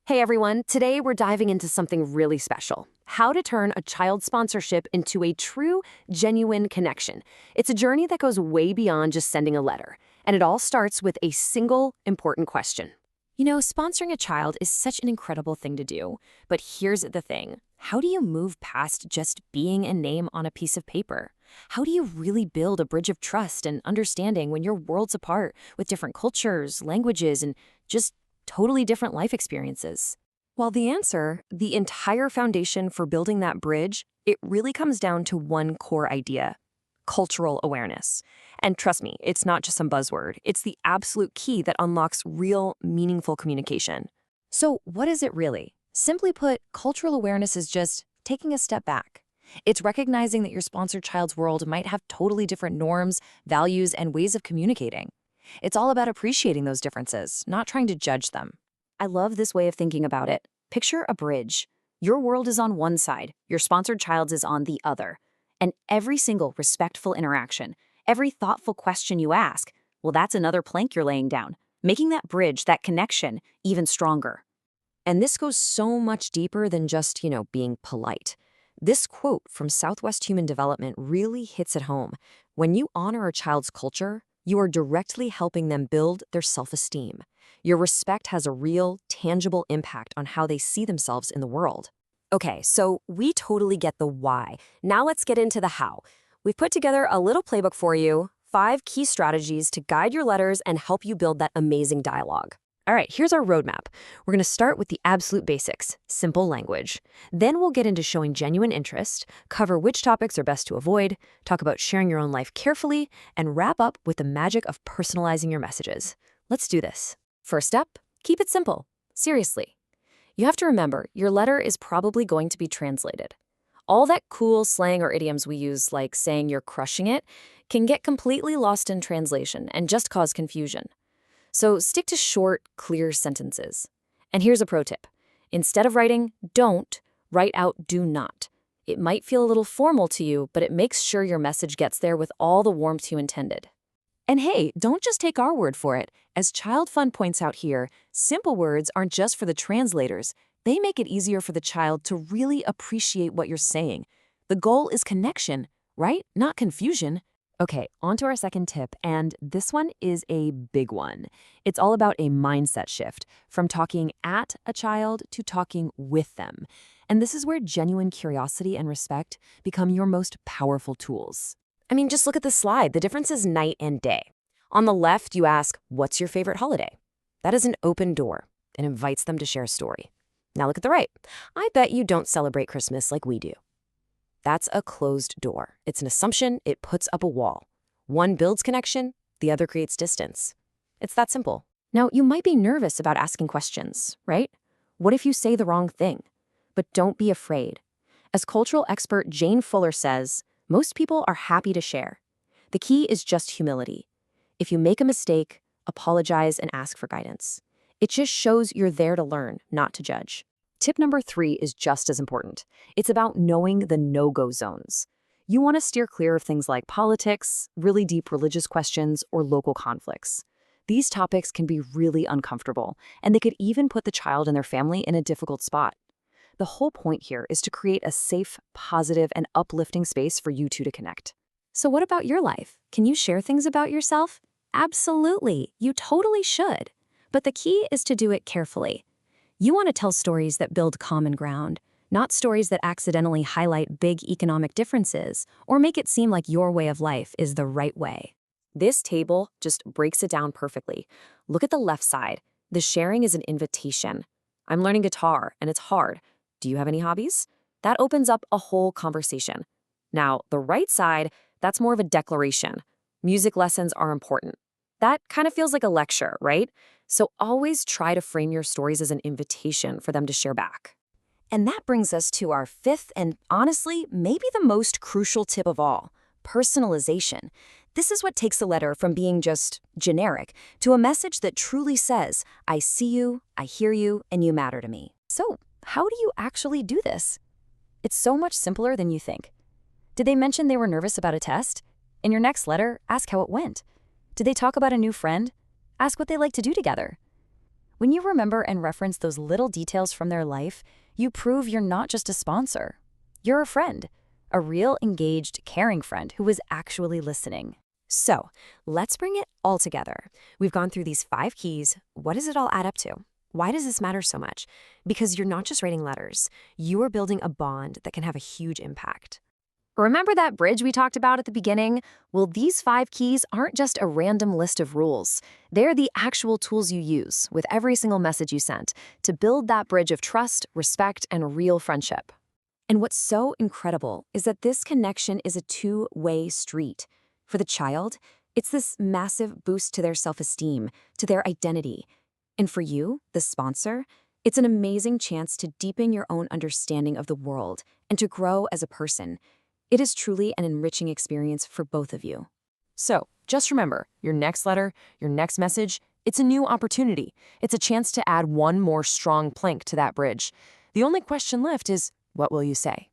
Hey everyone, today we're diving into something really special. How to turn a child sponsorship into a true, genuine connection. It's a journey that goes way beyond just sending a letter. And it all starts with a single important question. Sponsoring a child is such an incredible thing to do. But here's the thing. How do you move past just being a name on a piece of paper? How do you really build a bridge of trust and understanding when you're worlds apart with different cultures, languages, and just totally different life experiences? Well, the entire foundation for building that bridge, it really comes down to one core idea: cultural awareness. And trust me, it's not just some buzzword. It's the absolute key that unlocks real, meaningful communication. So, what is it really? Simply put, cultural awareness is just taking a step back. It's recognizing that your sponsored child's world might have totally different norms, values, and ways of communicating. It's all about appreciating those differences, not trying to judge them. I love this way of thinking about it. Picture a bridge. Your world is on one side, your sponsored child's is on the other. And every single respectful interaction, every thoughtful question you ask, well, that's another plank you're laying down, making that bridge, that connection, even stronger. And this goes so much deeper than just, being polite. This quote from Southwest Human Development really hits it home. When you honor a child's culture, you are directly helping them build their self-esteem. Your respect has a real, tangible impact on how they see themselves in the world. Okay, so we totally get the why. Now let's get into the how. We've put together a little playbook for you, 5 key strategies to guide your letters and help you build that amazing dialogue. All right, here's our roadmap. We're going to start with the absolute basics, simple language. Then we'll get into showing genuine interest, cover which topics are best to avoid, talk about sharing your own life carefully, and wrap up with the magic of personalizing your messages. Let's do this. First up, keep it simple. Seriously. You have to remember, your letter is probably going to be translated. All that cool slang or idioms we use, like saying you're crushing it, can get completely lost in translation and just cause confusion. So stick to short, clear sentences. And here's a pro tip. Instead of writing don't, write out do not. It might feel a little formal to you, but it makes sure your message gets there with all the warmth you intended. And hey, don't just take our word for it. As Child Fund points out here, simple words aren't just for the translators. They make it easier for the child to really appreciate what you're saying. The goal is connection, right? Not confusion. Okay, on to our second tip, and this one is a big one. It's all about a mindset shift, from talking at a child to talking with them. And this is where genuine curiosity and respect become your most powerful tools. Just look at the slide. The difference is night and day. On the left, you ask, what's your favorite holiday? That is an open door. It invites them to share a story. Now look at the right. I bet you don't celebrate Christmas like we do. That's a closed door. It's an assumption. It puts up a wall. One builds connection, the other creates distance. It's that simple. Now, you might be nervous about asking questions, right? What if you say the wrong thing? But don't be afraid. As cultural expert Jane Fuller says, most people are happy to share. The key is just humility. If you make a mistake, apologize and ask for guidance. It just shows you're there to learn, not to judge. Tip number 3 is just as important. It's about knowing the no-go zones. You want to steer clear of things like politics, really deep religious questions, or local conflicts. These topics can be really uncomfortable, and they could even put the child and their family in a difficult spot. The whole point here is to create a safe, positive, and uplifting space for you two to connect. So what about your life? Can you share things about yourself? Absolutely, you totally should. But the key is to do it carefully. You want to tell stories that build common ground, not stories that accidentally highlight big economic differences or make it seem like your way of life is the right way. This table just breaks it down perfectly. Look at the left side. The sharing is an invitation. I'm learning guitar, and it's hard. Do you have any hobbies? That opens up a whole conversation. Now, the right side, that's more of a declaration. Music lessons are important. That kind of feels like a lecture, right? So always try to frame your stories as an invitation for them to share back. And that brings us to our 5th and honestly, maybe the most crucial tip of all: personalization. This is what takes a letter from being just generic to a message that truly says, I see you, I hear you, and you matter to me. So, how do you actually do this? It's so much simpler than you think. Did they mention they were nervous about a test? In your next letter, ask how it went. Did they talk about a new friend? Ask what they like to do together. When you remember and reference those little details from their life, you prove you're not just a sponsor. You're a friend, a real engaged, caring friend who is actually listening. So, let's bring it all together. We've gone through these 5 keys. What does it all add up to? Why does this matter so much? Because you're not just writing letters. You are building a bond that can have a huge impact. Remember that bridge we talked about at the beginning? Well, these 5 keys aren't just a random list of rules. They're the actual tools you use with every single message you sent to build that bridge of trust, respect, and real friendship. And what's so incredible is that this connection is a two-way street. For the child, it's this massive boost to their self-esteem, to their identity. And for you, the sponsor, it's an amazing chance to deepen your own understanding of the world and to grow as a person. It is truly an enriching experience for both of you. So, just remember, your next letter, your next message, it's a new opportunity. It's a chance to add one more strong plank to that bridge. The only question left is, what will you say?